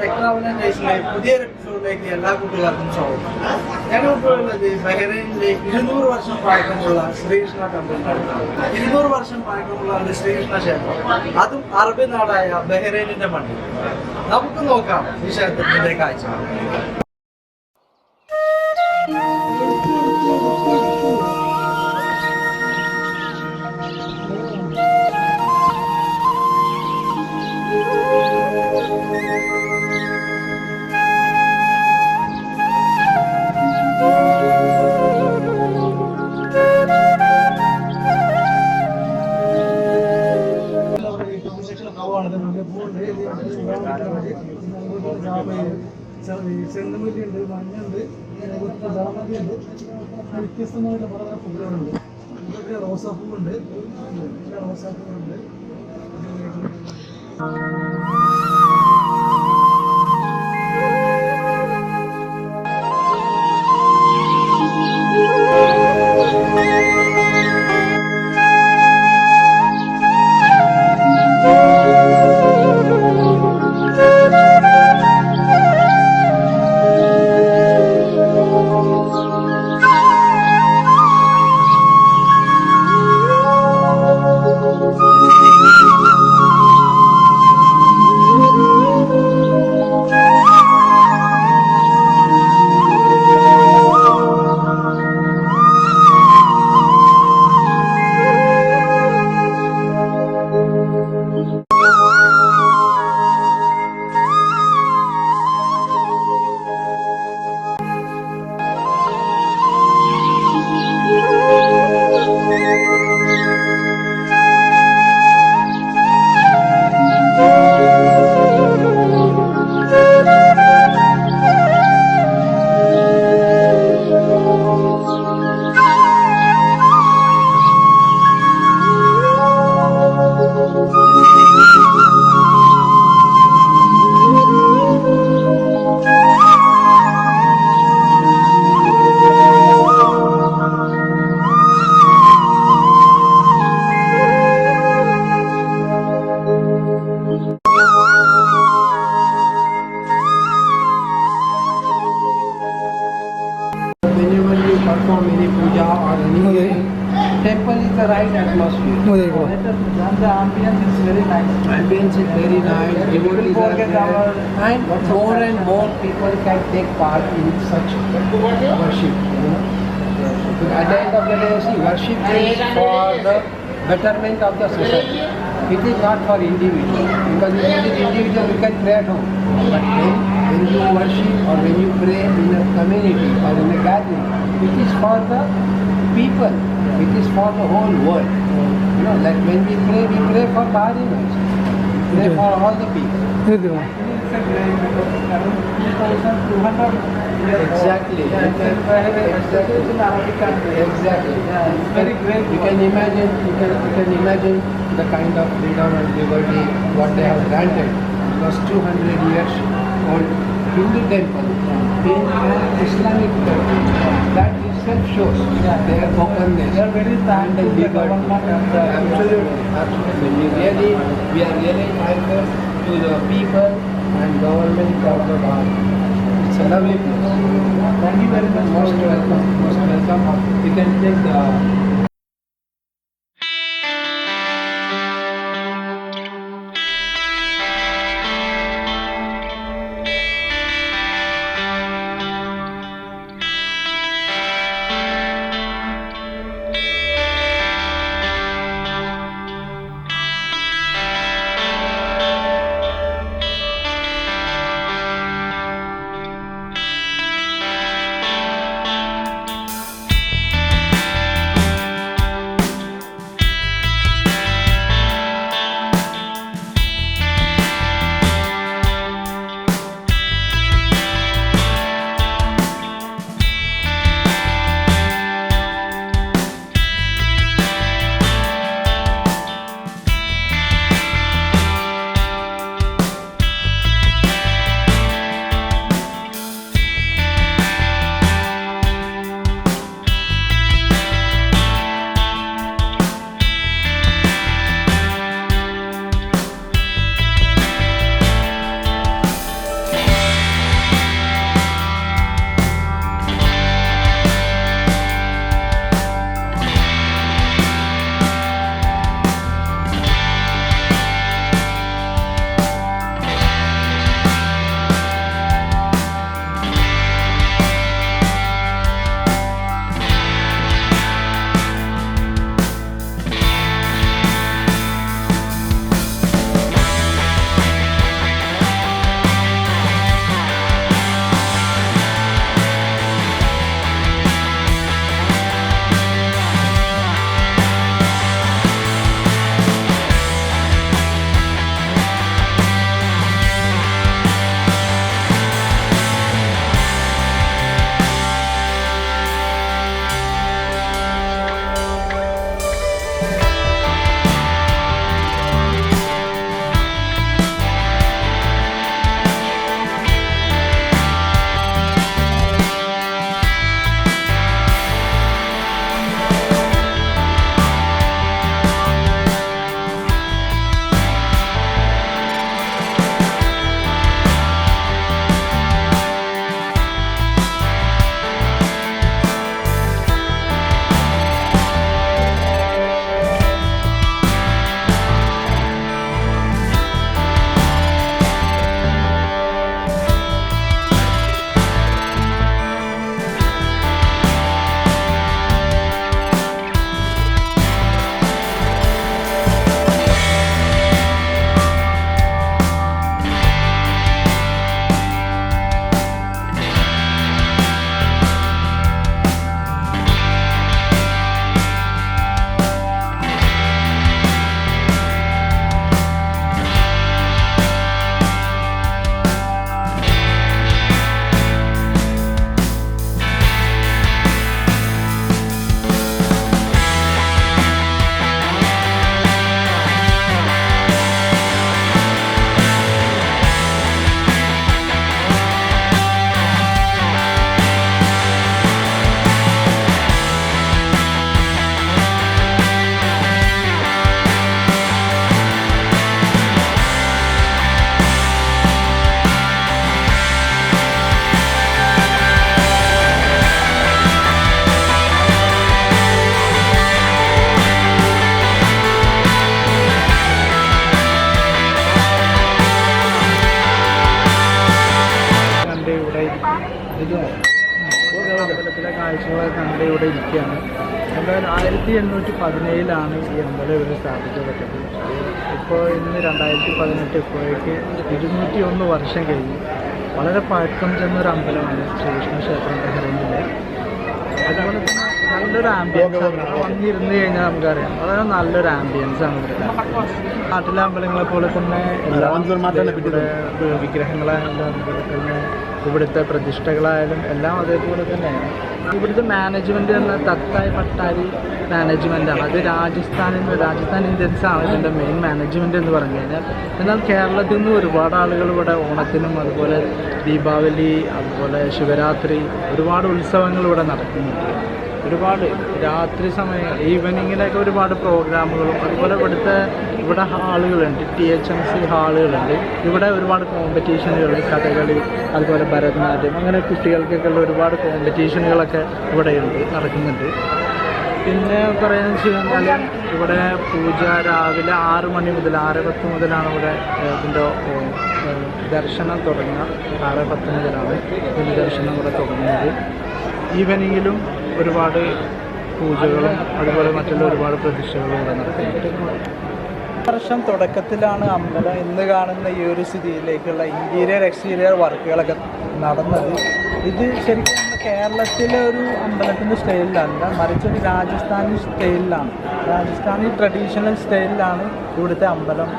Technology പുതിയൊരു എപ്പിസോഡിലേക്ക് എല്ലാ കുട്ടികൾക്കും സ്വാഗതം. ഞങ്ങളിപ്പോൾ ഉള്ളത് ബഹ്റൈനിലെ 200 വർഷം പഴക്കമുള്ള ശ്രീകൃഷ്ണ ടെമ്പിളിലാണ്. 200 വർഷം പഴക്കമുള്ള ഒരു ശ്രീകൃഷ്ണ ക്ഷേത്രം, അതും അറബി നാടായ ബഹ്റൈനിന്റെ മണ്ണിൽ. നമുക്ക് നോക്കാം ഈ ക്ഷേത്രത്തിന്റെ കാഴ്ച. ചെണ്ടുമല്ലിയുണ്ട്, മഞ്ഞുണ്ട്, ജാമതിയുണ്ട്, വ്യത്യസ്തമായിട്ട് പല പൂക്കളുണ്ട്. ഇതൊക്കെ റോസാപ്പൂവുണ്ട്, റോസാപ്പൂവുണ്ട്. Whenever you perform any puja or anything, temple is the right atmosphere. The ambience is very nice. Ambience is very nice. Devotees are there, and more people can take part in such worship. At the end of the day, see, worship is for the betterment of the society. It is not for individual. Because if it is individual, you can pray at home. But when you worship or when you pray in a community or in a gathering, it is for the people. It is for the whole world. You know, like when we pray for Bahrain also. We pray for all the people. It's a great because 2,200 years Exactly. old. Yeah, it's an Arabic country. Exactly. Yeah, it's very great. You can imagine the kind of freedom and liberty what they have granted. Because 200 years old Hindu temple in an Islamic temple. That itself shows their openness. They are very thankful to the government and the Absolutely. We are really thankful to the people and government of the Bharat. It's a lovely place. Thank you very much. Most welcome. Most welcome. You can take the അമ്പലത്തിലെ കാഴ്ചകളൊക്കെ കണ്ട് ഇവിടെ ഇരിക്കുകയാണ്. എന്തായാലും 1817 ഈ അമ്പലം ഇവർ സ്ഥാപിക്കപ്പെട്ടത്. ഇപ്പോൾ ഇന്ന് 2018 ഇപ്പോഴേക്ക് 201 വർഷം കഴിഞ്ഞു. വളരെ പഴക്കം ചെന്നൊരു അമ്പലമാണ് ശ്രീകൃഷ്ണ ക്ഷേത്രം ടെഹ്റനിലെ. അതുപോലെ തന്നെ നല്ലൊരു ആംബിയൻസ് ആണ്. വന്നിരുന്ന് കഴിഞ്ഞാൽ നമുക്കറിയാം വളരെ നല്ലൊരു ആംബിയൻസ് ആണ് ഇവിടെ. നാട്ടിലെ അമ്പലങ്ങളെ പോലെ തന്നെ എല്ലാ വിഗ്രഹങ്ങളായാലും അതുപോലെ തന്നെ ഇവിടുത്തെ പ്രതിഷ്ഠകളായാലും എല്ലാം അതേപോലെ തന്നെയാണ്. ഇവിടുത്തെ മാനേജ്മെൻറ്റ് എന്ന തത്തായ് പട്ടാരി മാനേജ്മെൻറ്റാണ്. അത് രാജസ്ഥാൻ ഇന്ത്യൻസ് ആണ് ഇതിൻ്റെ മെയിൻ മാനേജ്മെൻറ്റ് എന്ന് പറഞ്ഞു കഴിഞ്ഞാൽ. എന്നാൽ കേരളത്തിൽ നിന്ന് ഒരുപാട് ആളുകൾ ഇവിടെ ഓണത്തിനും അതുപോലെ ദീപാവലി അതുപോലെ ശിവരാത്രി ഒരുപാട് ഉത്സവങ്ങൾ ഇവിടെ നടക്കുന്നുണ്ട്. ഒരുപാട് രാത്രി സമയം ഈവനിങ്ങിലൊക്കെ ഒരുപാട് പ്രോഗ്രാമുകളും അതുപോലെ ഇവിടെ ഹാളുകളുണ്ട്. THMC ഹാളുകളുണ്ട്. ഇവിടെ ഒരുപാട് കോമ്പറ്റീഷനുകൾ കഥകളി അതുപോലെ ഭരതനാട്യം അങ്ങനെ കുട്ടികൾക്കൊക്കെ ഉള്ള ഒരുപാട് കോമ്പറ്റീഷനുകളൊക്കെ ഇവിടെയുണ്ട് നടക്കുന്നുണ്ട്. പിന്നെ പറയുന്നത് വെച്ച് കഴിഞ്ഞാൽ ഇവിടെ പൂജ രാവിലെ 6 മണി മുതൽ 6:10 മുതലാണ് ഇവിടെ ഇതിൻ്റെ ദർശനം തുടങ്ങുക. 6:10 മുതലാണ് ഇതിൻ്റെ ദർശനം ഇവിടെ തുടങ്ങുന്നത്. ഈവനിങ്ങിലും ഒരുപാട് പൂജകളും അതുപോലെ മറ്റുള്ള ഒരുപാട് പ്രതിഷ്ഠകളും ഇവിടെ നടക്കുന്നുണ്ട്. വർഷം തുടക്കത്തിലാണ് അമ്പലം ഇന്ന് കാണുന്ന ഈ ഒരു സ്ഥിതിയിലേക്കുള്ള ഇൻറ്റീരിയർ എക്സ്റ്റീരിയർ വർക്കുകളൊക്കെ നടന്നത്. ഇത് ശരിക്കും നമ്മുടെ കേരളത്തിലെ ഒരു അമ്പലത്തിൻ്റെ സ്റ്റൈലിലല്ല, മറിച്ച് ഒരു രാജസ്ഥാനി സ്റ്റൈലിലാണ്. രാജസ്ഥാനി ട്രഡീഷണൽ സ്റ്റൈലിലാണ് ഇവിടുത്തെ അമ്പലം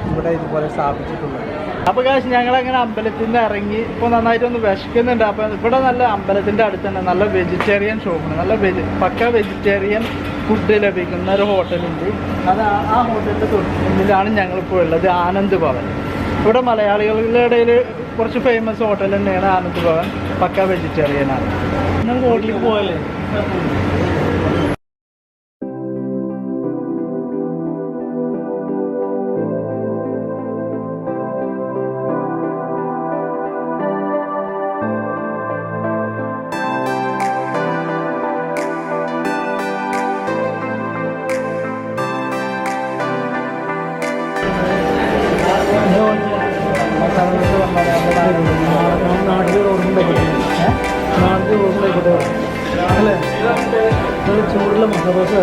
ഇവിടെ ഇതുപോലെ സ്ഥാപിച്ചിട്ടുള്ളത്. അപ്പോൾ കാശ് ഞങ്ങളങ്ങനെ അമ്പലത്തിൽ നിന്ന് ഇറങ്ങി ഇപ്പോൾ നന്നായിട്ടൊന്ന് വിശക്കുന്നുണ്ട്. അപ്പോൾ ഇവിടെ നല്ല അമ്പലത്തിൻ്റെ അടുത്ത് തന്നെ നല്ല വെജിറ്റേറിയൻ ഷോപ്പാണ്. നല്ല പക്ക വെജിറ്റേറിയൻ ഫുഡ് ലഭിക്കുന്ന ഒരു ഹോട്ടലുണ്ട്. അത് ആ ഹോട്ടലിൻ്റെ മുന്നിലാണ് ഞങ്ങളിപ്പോൾ ഉള്ളത്. ആനന്ദ് ഭവൻ. ഇവിടെ മലയാളികളുടെ ഇടയിൽ കുറച്ച് ഫേമസ് ഹോട്ടൽ തന്നെയാണ് ആനന്ദ് ഭവൻ. പക്ക വെജിറ്റേറിയനാണ്. നമുക്ക് ഹോട്ടലിലേക്ക് പോയല്ലേ? നാട്ടിൽ റോഡിലേക്കോട്ടെ അല്ലേ? ചൂടുള്ള മസാല ദോശ